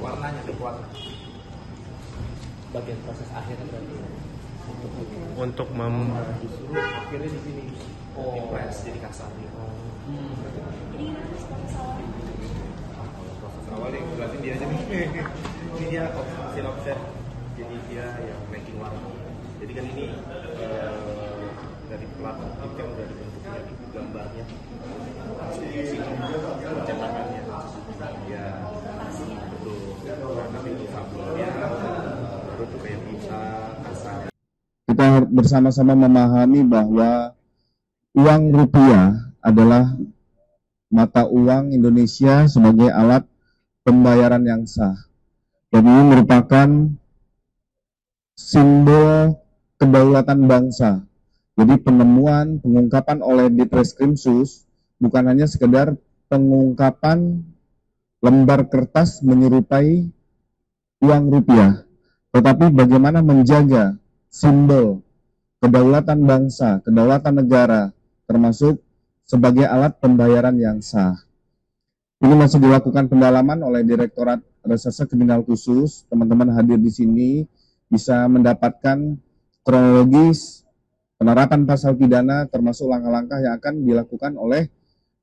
Warnanya warna. Bagian proses akhir berarti Untuk disuruh akhirnya di sini. Press jadi kasar. Jadi gimana sih proses awalnya? Proses awal yang jelasin dia aja nih. Ini dia hasil offset. Jadi dia yang making warna. Jadi kan ini dari plat yang udah dibentuknya gambarnya pasti di sini cetakannya ya betul karena itu sablonnya baru tuh kayak bisa kasar. Kita bersama-sama memahami bahwa uang rupiah adalah mata uang Indonesia sebagai alat pembayaran yang sah. Dan ini merupakan simbol kedaulatan bangsa. Jadi penemuan, pengungkapan oleh Ditreskrimsus bukan hanya sekedar pengungkapan lembar kertas menyerupai uang rupiah, tetapi bagaimana menjaga simbol kedaulatan bangsa, kedaulatan negara, termasuk sebagai alat pembayaran yang sah. Ini masih dilakukan pendalaman oleh Direktorat Reserse Kriminal Khusus. Teman-teman hadir di sini bisa mendapatkan kronologis penerapan pasal pidana termasuk langkah-langkah yang akan dilakukan oleh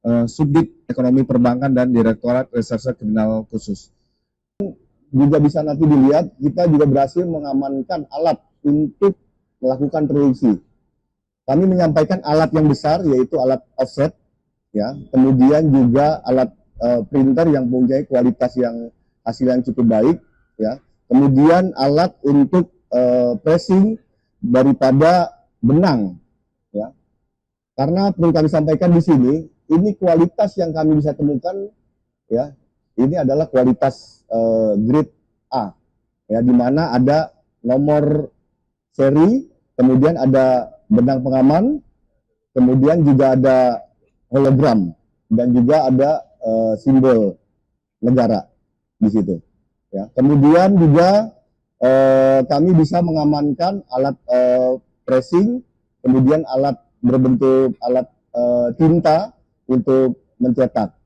Subdit Ekonomi Perbankan dan Direktorat Reserse Kriminal Khusus. Juga bisa nanti dilihat, kita juga berhasil mengamankan alat untuk melakukan produksi. Kami menyampaikan alat yang besar, yaitu alat offset, ya, kemudian juga alat printer yang mempunyai kualitas yang hasil yang cukup baik, ya, kemudian alat untuk pressing daripada benang, ya. Karena perlu kami sampaikan di sini, ini kualitas yang kami bisa temukan, ya, ini adalah kualitas grade A, ya, di mana ada nomor seri, kemudian ada benang pengaman, kemudian juga ada hologram dan juga ada simbol negara di situ, ya. Kemudian juga kami bisa mengamankan alat pressing, kemudian alat berbentuk alat tinta untuk mencetak.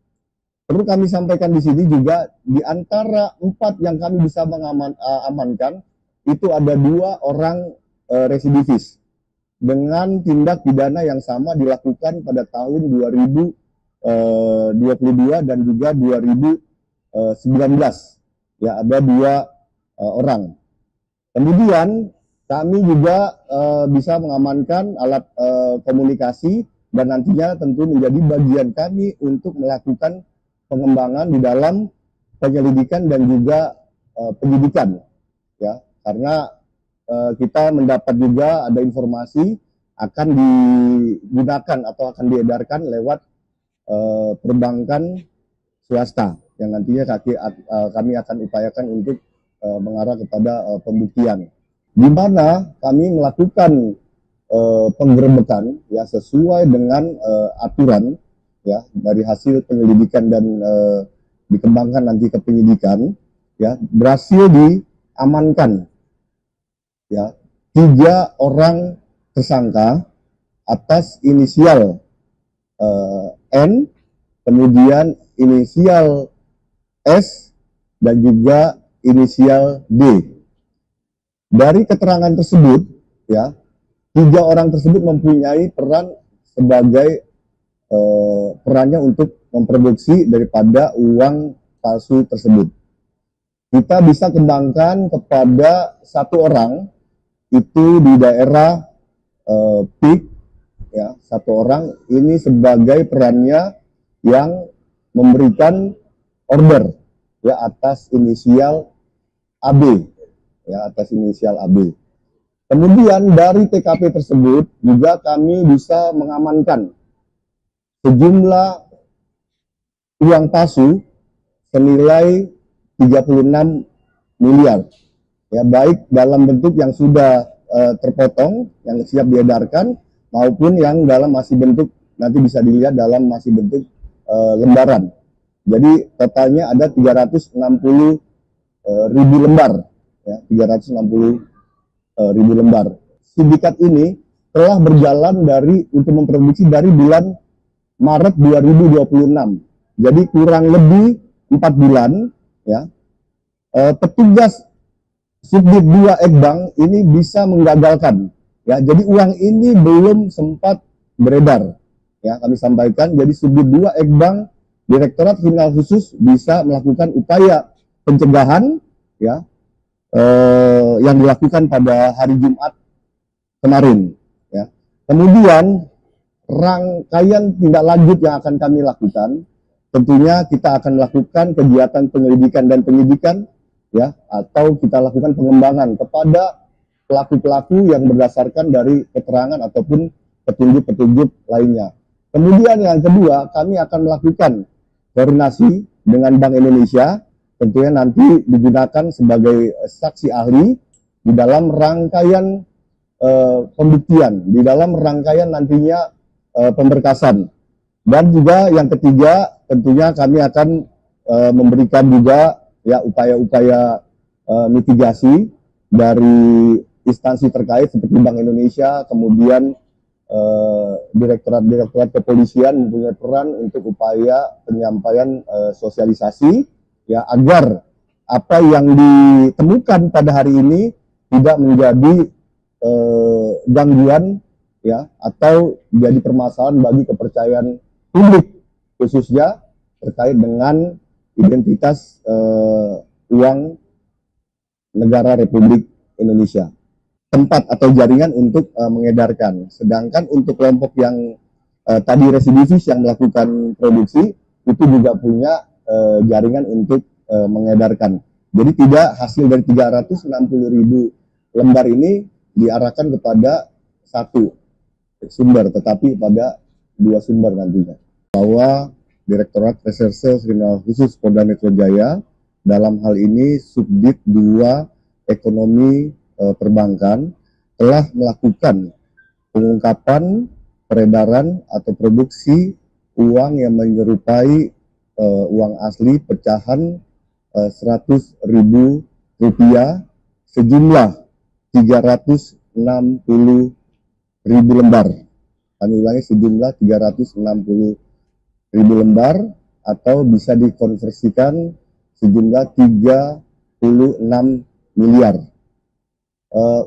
Perlu kami sampaikan di sini juga di antara 4 yang kami bisa mengamankan itu ada 2 orang residivis dengan tindak pidana yang sama dilakukan pada tahun 2022 dan juga 2019. Ya, ada 2 orang. Kemudian kami juga bisa mengamankan alat komunikasi dan nantinya tentu menjadi bagian kami untuk melakukan pengembangan di dalam penyelidikan dan juga penyidikan, ya, karena kita mendapat juga ada informasi akan digunakan atau akan diedarkan lewat perbankan swasta yang nantinya kami akan upayakan untuk mengarah kepada pembuktian, di mana kami melakukan penggerebekan, ya, sesuai dengan aturan, ya, dari hasil penyelidikan dan dikembangkan nanti ke penyidikan, ya, berhasil diamankan, ya, 3 orang tersangka atas inisial N, kemudian inisial S dan juga inisial D. Dari keterangan tersebut, ya, 3 orang tersebut mempunyai peran sebagai perannya untuk memproduksi daripada uang palsu tersebut. Kita bisa kembangkan kepada 1 orang itu di daerah PIK, ya, 1 orang ini sebagai perannya yang memberikan order, ya, atas inisial AB, ya, atas inisial AB. Kemudian dari TKP tersebut juga kami bisa mengamankan sejumlah uang palsu senilai 36 miliar. Ya, baik dalam bentuk yang sudah terpotong, yang siap diedarkan, maupun yang dalam masih bentuk, nanti bisa dilihat dalam masih bentuk lembaran. Jadi totalnya ada 360 ribu lembar, ya, 360 ribu lembar. Sindikat ini telah berjalan untuk memproduksi dari bulan Maret 2026. Jadi kurang lebih 4 bulan, ya. Petugas Subdit 2 Ekbang ini bisa menggagalkan, ya. Jadi uang ini belum sempat beredar, ya, kami sampaikan. Jadi Subdit 2 Ekbang Direktorat Kriminal Khusus bisa melakukan upaya pencegahan, ya, yang dilakukan pada hari Jumat kemarin, ya. Kemudian rangkaian tindak lanjut yang akan kami lakukan, tentunya kita akan melakukan kegiatan penyelidikan dan penyidikan, ya, atau kita lakukan pengembangan kepada pelaku-pelaku yang berdasarkan dari keterangan ataupun petunjuk-petunjuk lainnya. Kemudian yang kedua, kami akan melakukan koordinasi dengan Bank Indonesia, tentunya nanti digunakan sebagai saksi ahli di dalam rangkaian pembuktian, di dalam rangkaian nantinya pemberkasan. Dan juga yang ketiga, tentunya kami akan memberikan juga, ya, upaya-upaya mitigasi dari instansi terkait seperti Bank Indonesia, kemudian direktorat-direktorat kepolisian mempunyai peran untuk upaya penyampaian sosialisasi, ya, agar apa yang ditemukan pada hari ini tidak menjadi gangguan, ya, atau jadi permasalahan bagi kepercayaan publik, khususnya terkait dengan identitas uang negara Republik Indonesia, tempat atau jaringan untuk mengedarkan. Sedangkan untuk kelompok yang tadi residivis yang melakukan produksi, itu juga punya jaringan untuk mengedarkan. Jadi tidak hasil dari 360 ribu lembar ini diarahkan kepada satu sumber, tetapi pada dua sumber nantinya. Bahwa Direktorat Reserse Kriminal Khusus Polda Metro Jaya dalam hal ini Subdit 2 Ekonomi Perbankan telah melakukan pengungkapan peredaran atau produksi uang yang menyerupai uang asli pecahan 100 ribu rupiah sejumlah 360 ribu lembar. Kami ulangi, sejumlah 360 ribu lembar, atau bisa dikonversikan sejumlah 36 miliar.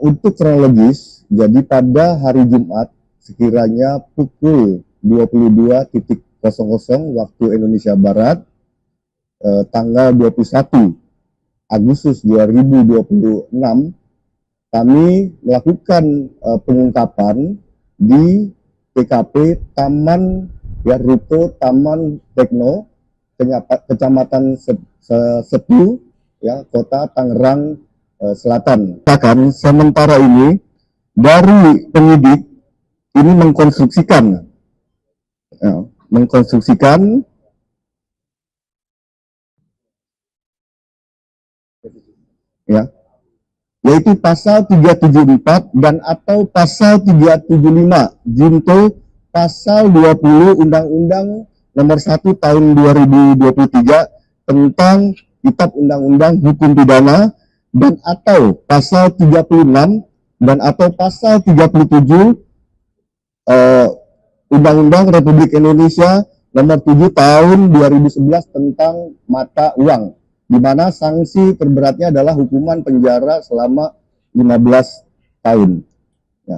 Untuk kronologis, jadi pada hari Jumat sekiranya pukul 22.00 waktu Indonesia Barat, tanggal 21 Agustus 2026, kami melakukan pengungkapan di TKP Taman, ya, Ruko Taman Tekno, Kecamatan Setu, ya, Kota Tangerang Selatan. Bahkan sementara ini dari penyidik ini mengkonstruksikan, ya, yaitu pasal 374 dan atau pasal 375 junto pasal 20 Undang-Undang Nomor 1 Tahun 2023 tentang Kitab Undang-Undang Hukum Pidana, dan atau pasal 36 dan atau pasal 37 Undang-Undang Republik Indonesia Nomor 7 Tahun 2011 tentang mata uang, di mana sanksi terberatnya adalah hukuman penjara selama 15 tahun. Ya.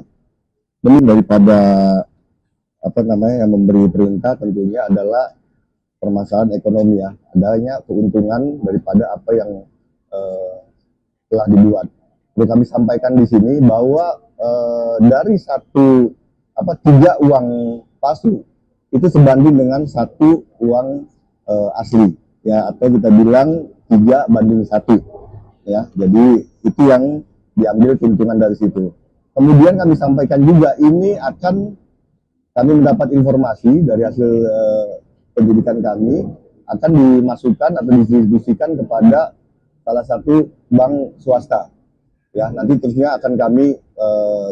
Demi daripada yang memberi perintah tentunya adalah permasalahan ekonomi, ya, adanya keuntungan daripada apa yang telah dibuat. Perlu kami sampaikan di sini bahwa dari tiga uang palsu itu sebanding dengan satu uang asli, ya, atau kita bilang 3:1, ya. Jadi itu yang diambil keuntungan dari situ. Kemudian kami sampaikan juga ini kami mendapat informasi dari hasil penyidikan kami akan dimasukkan atau didistribusikan kepada salah satu bank swasta. Ya, nanti terusnya akan kami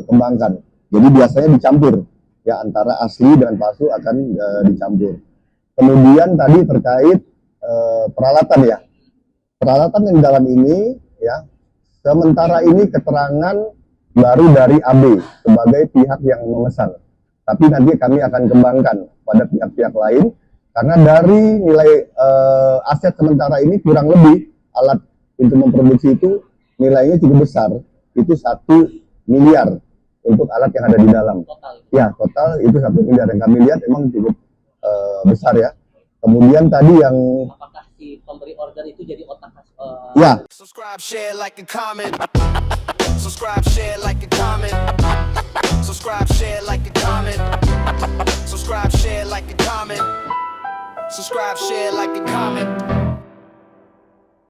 kembangkan. Jadi biasanya dicampur, ya antara asli dan palsu akan dicampur. Kemudian tadi terkait peralatan ya, peralatan yang di dalam ini ya, sementara ini keterangan baru dari AB sebagai pihak yang memesan. Tapi nanti kami akan kembangkan pada pihak-pihak lain karena dari nilai aset sementara ini kurang lebih alat untuk memproduksi itu nilainya cukup besar, itu 1 miliar untuk alat yang ada di dalam. Total. Ya, total itu 1 miliar yang kami lihat memang cukup besar ya. Kemudian tadi yang Apakah si pemberi order itu jadi otak ya, Subscribe, share, like, and comment. Subscribe, share, like, and comment. Subscribe, share, like, and comment. Subscribe, share, like, and comment. Subscribe, share, like, and comment.